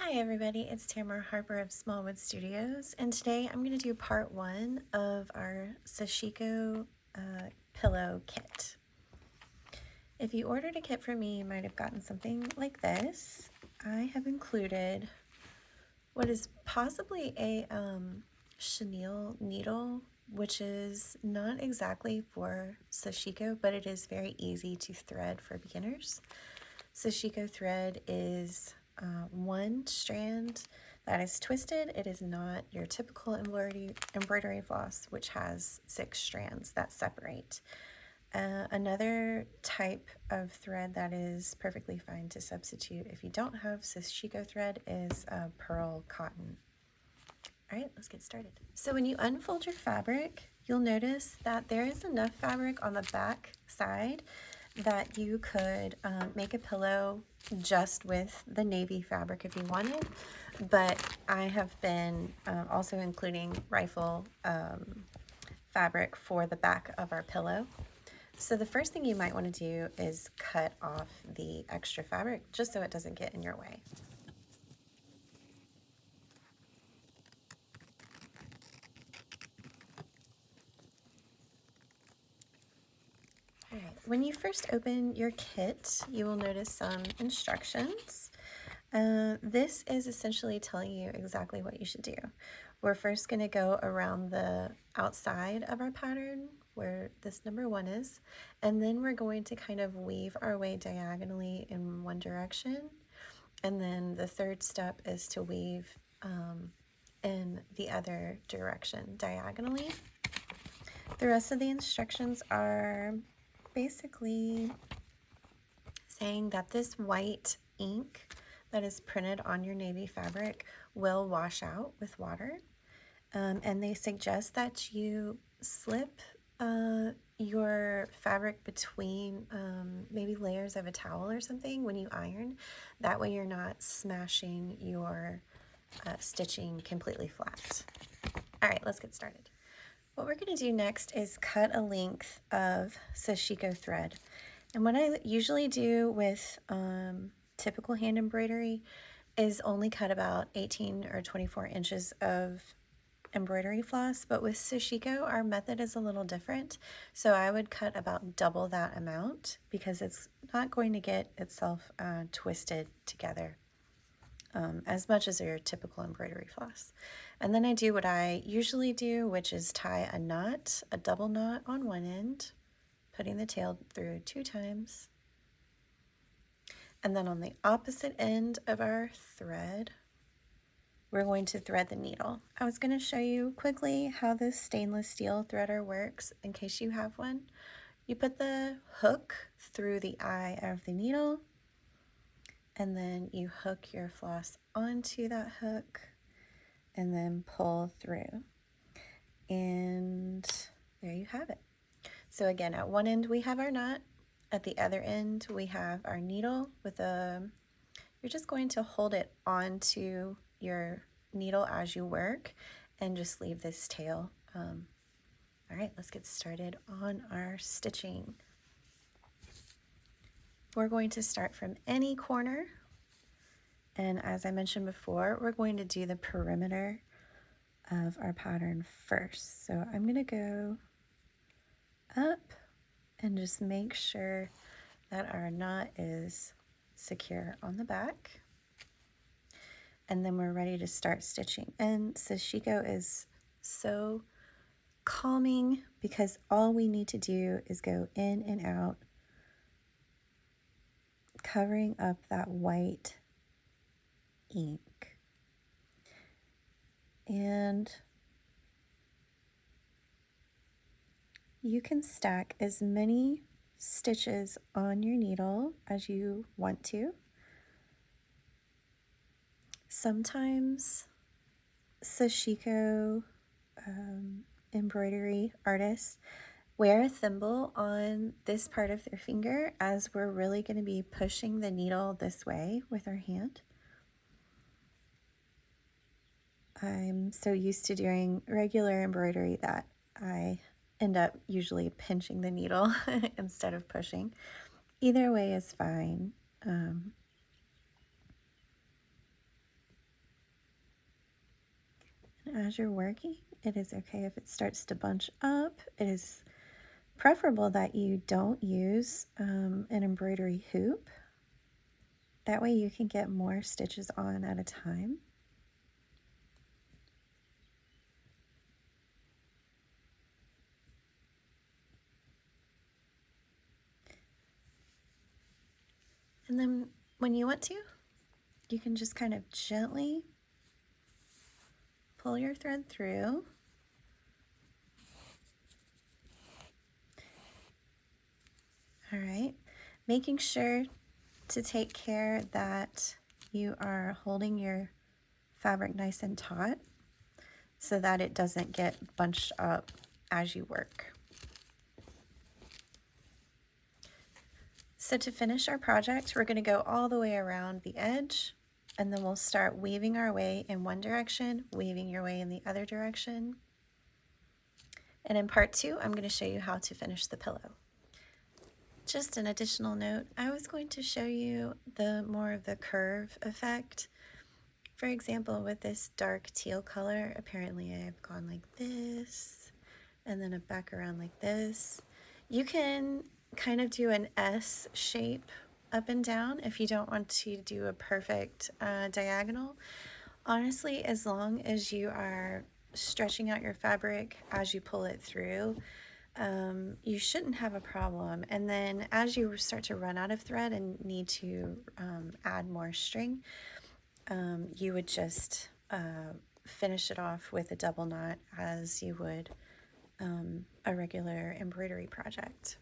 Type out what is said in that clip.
Hi everybody, it's Tamara Harper of Smallwood Studios, and today I'm going to do part one of our Sashiko Pillow Kit. If you ordered a kit from me, you might have gotten something like this. I have included what is possibly a chenille needle, which is not exactly for Sashiko, but it is very easy to thread for beginners. Sashiko thread is one strand that is twisted. It is not your typical embroidery floss, which has 6 strands that separate. Another type of thread that is perfectly fine to substitute if you don't have Sashiko thread is pearl cotton. All right, let's get started. So when you unfold your fabric, you'll notice that there is enough fabric on the back side that you could make a pillow just with the navy fabric if you wanted, but I have been also including rifle fabric for the back of our pillow. So the first thing you might want to do is cut off the extra fabric just so it doesn't get in your way. All right. When you first open your kit, you will notice some instructions. This is essentially telling you exactly what you should do. We're first going to go around the outside of our pattern where this number 1 is, and then we're going to kind of weave our way diagonally in one direction, and then the third step is to weave in the other direction diagonally. The rest of the instructions are basically saying that this white ink that is printed on your navy fabric will wash out with water. And they suggest that you slip your fabric between maybe layers of a towel or something when you iron. That way you're not smashing your stitching completely flat. All right, let's get started. What we're going to do next is cut a length of Sashiko thread. And what I usually do with typical hand embroidery is only cut about 18 or 24 inches of embroidery floss, but with Sashiko our method is a little different. So I would cut about double that amount because it's not going to get itself twisted together as much as your typical embroidery floss. And then I do what I usually do, which is tie a knot, a double knot on one end, putting the tail through 2 times. And then on the opposite end of our thread, we're going to thread the needle. I was going to show you quickly how this stainless steel threader works in case you have one. You put the hook through the eye of the needle, and then you hook your floss onto that hook and then pull through. And there you have it. So again, at one end we have our knot, at the other end we have our needle with you're just going to hold it onto your needle as you work and just leave this tail. All right, let's get started on our stitching. We're going to start from any corner, and as I mentioned before, we're going to do the perimeter of our pattern first. So I'm going to go up and just make sure that our knot is secure on the back. And then we're ready to start stitching. And Sashiko is so calming because all we need to do is go in and out, covering up that white ink. And you can stack as many stitches on your needle as you want to. Sometimes Sashiko embroidery artists wear a thimble on this part of their finger as we're really going to be pushing the needle this way with our hand. I'm so used to doing regular embroidery that I end up usually pinching the needle instead of pushing. Either way is fine. And as you're working, it is okay if it starts to bunch up. It is preferable that you don't use an embroidery hoop. That way you can get more stitches on at a time. And then when you want to, you can just kind of gently pull your thread through. All right, making sure to take care that you are holding your fabric nice and taut so that it doesn't get bunched up as you work. So to finish our project, we're going to go all the way around the edge, and then we'll start weaving our way in one direction, weaving your way in the other direction. And in part 2, I'm going to show you how to finish the pillow. Just an additional note, I was going to show you more of the curve effect. For example, with this dark teal color, apparently I've gone like this, and then back around like this. You can kind of do an S shape up and down if you don't want to do a perfect diagonal. Honestly, as long as you are stretching out your fabric as you pull it through, you shouldn't have a problem. And then as you start to run out of thread and need to add more string, you would just finish it off with a double knot as you would a regular embroidery project.